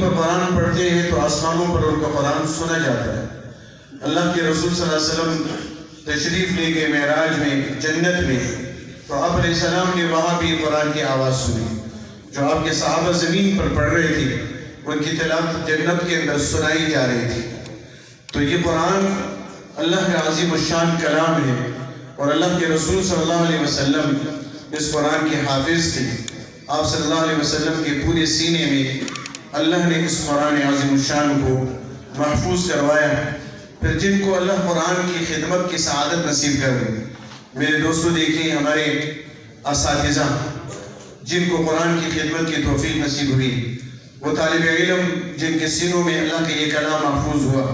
زمین پر قرآن پڑھتے ہیں تو آسمانوں پر ان کا قرآن سنا جاتا ہے۔ اللہ کے رسول صلی اللہ علیہ وسلم تشریف لے گئے معراج میں جنت میں، تو آپ علیہ السلام نے وہاں بھی قرآن کی آواز سنی، جو آپ کے صحابہ زمین پر پڑھ رہے تھے ان کی تلاوت جنت کے اندر سنائی جا رہی تھی۔ تو یہ قرآن اللہ کا عظیم الشان کلام ہے، اور اللہ کے رسول صلی اللہ علیہ وسلم اس قرآن کے حافظ تھے۔ آپ صلی اللہ علیہ وسلم کے پورے سینے میں اللہ نے اس قرآن عظیم الشان کو محفوظ کروایا۔ پھر جن کو اللہ قرآن کی خدمت کی سعادت نصیب کر دے، میرے دوستو دیکھیں ہمارے اساتذہ جن کو قرآن کی خدمت کی توفیق نصیب ہوئی، وہ طالب علم جن کے سینوں میں اللہ کا یہ کلام محفوظ ہوا،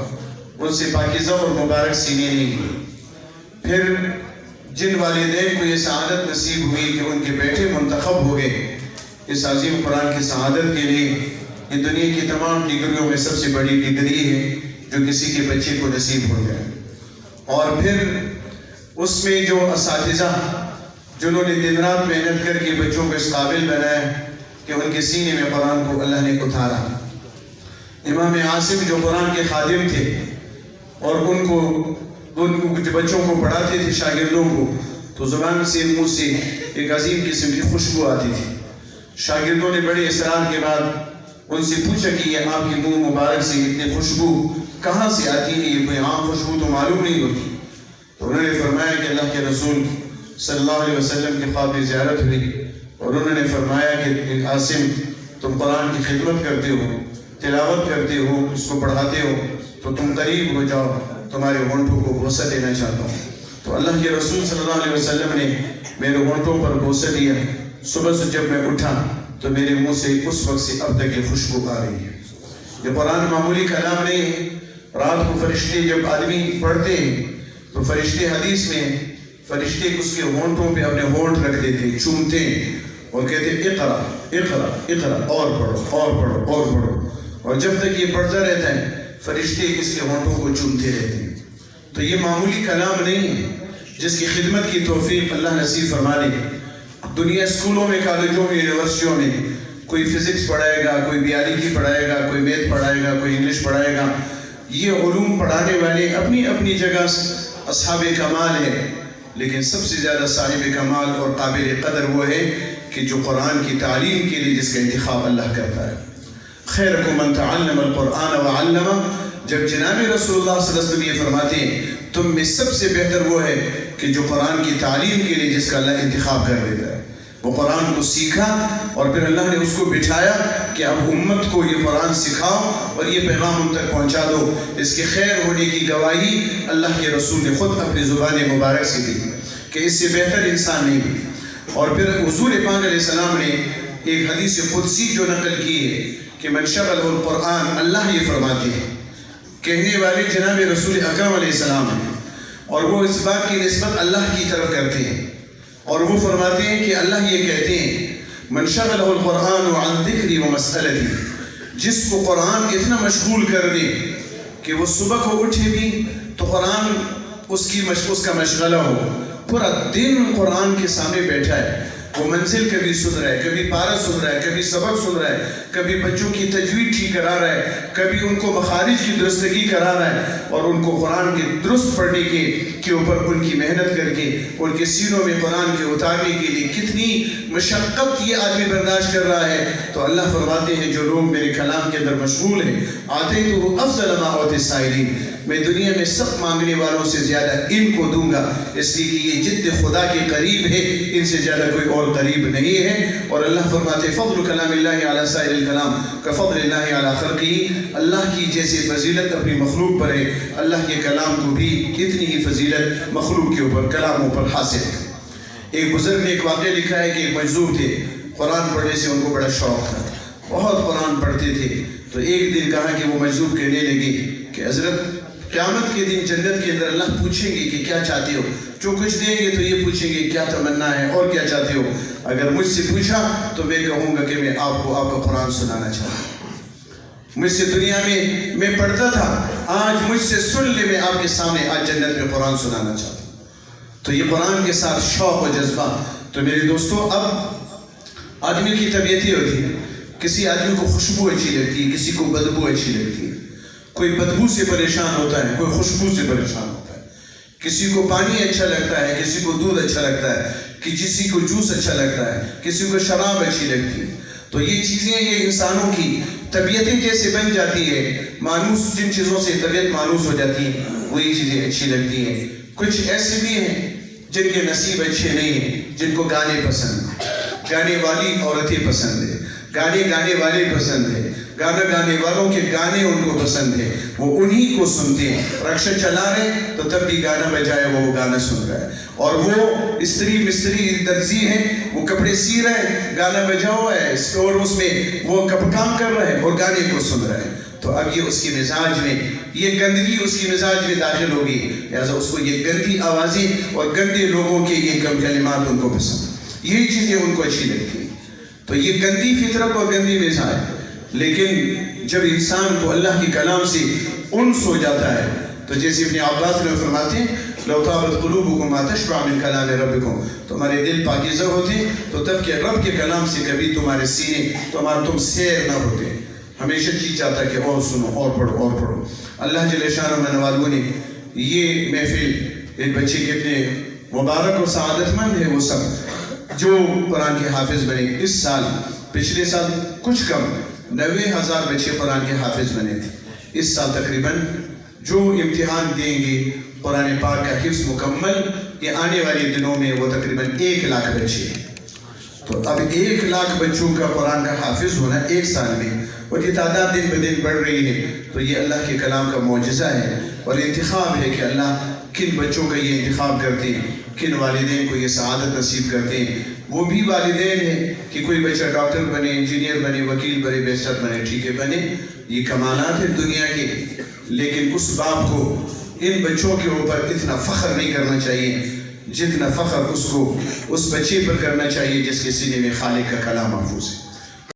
ان سے پاکیزہ اور مبارک سینے نہیں ہوئی۔ پھر جن والدین کو یہ سعادت نصیب ہوئی کہ ان کے بیٹے منتخب ہو گئے اس عظیم قرآن کی سعادت کے لیے، یہ دنیا کی تمام ڈگریوں میں سب سے بڑی ڈگری ہے جو کسی کے بچے کو نصیب ہو جائے۔ اور پھر اس میں جو اساتذہ جنہوں نے دن رات محنت کر کے بچوں کو اس قابل بنایا کہ ان کے سینے میں قرآن کو اللہ نے اتارا۔ امام عاصم جو قرآن کے خادم تھے اور ان کو جو بچوں کو پڑھاتے تھے شاگردوں کو، تو زبان سے منہ سے ایک عظیم قسم کی خوشبو آتی تھی۔ شاگردوں نے بڑے اصرار کے بعد ان سے پوچھا کہ یہ آپ کی منہ مبارک سے اتنی خوشبو کہاں سے آتی ہے، یہ کوئی عام خوشبو تو معلوم نہیں ہوتی۔ تو انہوں نے فرمایا کہ اللہ کے رسول صلی اللہ علیہ وسلم کی خواب زیارت ہوئی، اور انہوں نے فرمایا کہ عاصم تم قرآن کی خدمت کرتے ہو، تلاوت کرتے ہو، اس کو پڑھاتے ہو، تو تم قریب ہو جاؤ، تمہارے ہونٹوں کو بوسہ دینا چاہتا ہوں۔ تو اللہ کے رسول صلی اللہ علیہ وسلم نے میرے ہونٹوں پر بوسہ دیا۔ صبح سے جب میں اٹھا تو میرے منہ سے اس وقت سے اب تک یہ خوشبو آ رہی ہے۔ یہ قرآن معمولی کلام نہیں ہے۔ رات کو فرشتے جب آدمی پڑھتے ہیں تو فرشتے حدیث میں فرشتے اس کے ہونٹوں پہ اپنے ہونٹ رکھ دیتے، چومتے ہیں اور کہتے ہیں اقرا اقرا اقرا، اور پڑھو اور پڑھو اور پڑھو، اور جب تک یہ پڑھتا رہتا ہے فرشتے اس کے ہونٹوں کو چومتے رہتے ہیں۔ تو یہ معمولی کلام نہیں ہے جس کی خدمت کی توفیق اللہ نصیب فرما دے۔ دنیا اسکولوں میں، کالجوں میں، یونیورسٹیوں میں کوئی فزکس پڑھائے گا، کوئی بیالوجی پڑھائے گا، کوئی میتھ پڑھائے گا، کوئی انگلش پڑھائے گا۔ یہ علوم پڑھانے والے اپنی اپنی جگہ اصحاب کمال ہے، لیکن سب سے زیادہ صاحب کمال اور قابل قدر وہ ہے کہ جو قرآن کی تعلیم کے لیے جس کا انتخاب اللہ کرتا ہے۔ خیرکم من تعلم القرآن وعلمہ، جب جناب رسول اللہ صلی اللہ علیہ وسلم یہ فرماتے ہیں تم میں سب سے بہتر وہ ہے کہ جو قرآن کی تعلیم کے لیے جس کا اللہ انتخاب کر دیتا ہے۔ وہ قرآن کو سیکھا اور پھر اللہ نے اس کو بٹھایا کہ اب امت کو یہ قرآن سکھاؤ اور یہ پیغام ان تک پہنچا دو۔ اس کے خیر ہونے کی گواہی اللہ کے رسول نے خود اپنی زبان مبارک سے دی کہ اس سے بہتر انسان نہیں ہے۔ اور پھر حضور پاک علیہ السلام نے ایک حدیث قدسی جو نقل کی ہے کہ من شغلہ القرآن، اللہ یہ فرماتے ہیں، کہنے والے جناب رسول اکرم علیہ السلام ہیں، اور وہ اس بات کی نسبت اللہ کی طرف کرتے ہیں، اور وہ فرماتے ہیں کہ اللہ یہ کہتے ہیں من شغلہ القرآن عن ذکری و مسئلتی، جس کو قرآن اتنا مشغول کر دے کہ وہ صبح کو اٹھے بھی تو قرآن اس کا مشغلہ ہو، پورا دن قرآن کے سامنے بیٹھا ہے، وہ منزل کبھی سن رہا ہے، کبھی پارہ سن رہا ہے، کبھی سبق سن رہا ہے، کبھی بچوں کی تجوید ٹھیک کرا رہا ہے، کبھی ان کو مخارج کی درستگی کرا رہا ہے، اور ان کو قرآن کے درست پڑھنے کے اوپر ان کی محنت کر کے ان کے سینوں میں قرآن کے اتارنے کے لیے کتنی مشقت یہ آدمی برداشت کر رہا ہے۔ تو اللہ فرماتے ہیں جو لوگ میرے کلام کے اندر مشغول ہیں، آتے تو وہ افضل ما اوتی السائلین، میں دنیا میں سب مانگنے والوں سے زیادہ ان کو دوں گا، اس لیے کہ یہ جد خدا کے قریب ہے، ان سے زیادہ کوئی اور قریب نہیں ہے۔ اور اللہ فرماتے فضل کلام اللہ علی سائر الکلام کفضل اللہ علی خلقہ، اللہ کی جیسے فضیلت اپنی مخلوق پر ہے، اللہ کے کلام کو بھی اتنی ہی فضیلت مخلوق کے اوپر، کلاموں پر حاصل ہے۔ ایک بزرگ نے ایک واقعہ لکھا ہے کہ ایک مجذوب تھے، قرآن پڑھنے سے ان کو بڑا شوق تھا، بہت قرآن پڑھتے تھے۔ تو ایک دن کہا کہ وہ مجذوب کہنے لگے کہ حضرت قیامت کے دن جنت کے اندر اللہ پوچھیں گے کہ کیا چاہتے ہو، جو کچھ دیں گے تو یہ پوچھیں گے کیا تمنا ہے اور کیا چاہتے ہو۔ اگر مجھ سے پوچھا تو میں کہوں گا کہ میں آپ کو آپ کا قرآن سنانا چاہتا ہوں، مجھ سے دنیا میں پڑھتا تھا، آج مجھ سے سن لے، میں آپ کے سامنے آج جنت میں قرآن سنانا چاہتا ہوں۔ تو یہ قرآن کے ساتھ شوق و جذبہ۔ تو میرے دوستو، اب آدمی کی طبیعت یہ ہوتی ہے، کسی آدمی کو خوشبو اچھی لگتی ہے، کسی کو بدبو اچھی لگتی ہے. کوئی بدبو سے پریشان ہوتا ہے، کوئی خوشبو سے پریشان ہوتا ہے. کسی کو پانی اچھا لگتا ہے، کسی کو دودھ اچھا لگتا ہے، کسی کو جوس اچھا لگتا ہے، کسی کو شراب اچھی لگتی ہے. تو یہ چیزیں یہ انسانوں کی طبیعتیں جیسے بن جاتی ہے، مانوس جن چیزوں سے طبیعت مانوس ہو جاتی ہے وہی چیزیں اچھی لگتی ہیں. کچھ ایسے بھی ہیں جن کے نصیب اچھے نہیں ہیں، جن کو گانے پسند ہیں، گانے والی عورتیں پسند ہیں، گانے والے پسند ہیں، گانا گانے والوں کے گانے ان کو پسند ہیں، وہ انہی کو سنتے ہیں. رکشہ چلا رہے تو تب بھی گانا بجائے وہ گانا سن رہا ہے. اور وہ استری مستری درزی ہے، وہ کپڑے سی رہے ہیں، گانا بجا ہوا ہے اسٹور اس میں، وہ کام کر رہے ہیں اور گانے کو سن رہے ہیں. تو اب یہ اس کی مزاج میں، یہ گندگی اس کی مزاج میں داخل ہوگی، لہٰذا اس کو یہ گندی آوازیں اور گندے لوگوں کے یہ کلمات ان کو پسند، یہی چیزیں ان کو اچھی لگتی ہیں. تو یہ گندی فطرت اور گندی مزاج. لیکن جب انسان کو اللہ کے کلام سے انس ہو جاتا ہے تو جیسے ابن عباس نے فرماتے ہیں لو طابت قلوبکم ما تشبع من کلام ربکم، تمہارے دل پاکیزہ ہوتے تو تب کہ رب کے کلام سے کبھی تمہارے سینے تم سیر نہ ہوتے. ہمیشہ جی چاہتا کہ اور سنو اور پڑھو اور پڑھو. اللہ جل شانہ و نوالوں نے یہ محفل، ایک بچے کتنے مبارک اور سعادت مند ہے وہ سب جو قرآن کے حافظ بنے. اس سال، پچھلے سال کچھ کم 90,000 بچے قرآن کے حافظ بنے تھے. اس سال تقریباً جو امتحان دیں گے قرآن پاک کا حفظ مکمل، یہ آنے والے دنوں میں وہ تقریباً 1 لاکھ بچے ہیں. تو اب 1 لاکھ بچوں کا قرآن کا حافظ ہونا 1 سال میں، اور یہ تعداد دن بہ دن بڑھ رہی ہے. تو یہ اللہ کے کلام کا معجزہ ہے اور انتخاب ہے کہ اللہ کن بچوں کا یہ انتخاب کرتے ہیں، کن والدین کو یہ سعادت نصیب کرتے ہیں. وہ بھی والدین ہیں کہ کوئی بچہ ڈاکٹر بنے، انجینئر بنے، وکیل بنے، بیچر بنے، ٹھیک ہے بنے، یہ کمالات ہیں دنیا کے. لیکن اس باپ کو ان بچوں کے اوپر اتنا فخر نہیں کرنا چاہیے جتنا فخر اس کو اس بچے پر کرنا چاہیے جس کے سینے میں خالق کا کلام محفوظ ہے.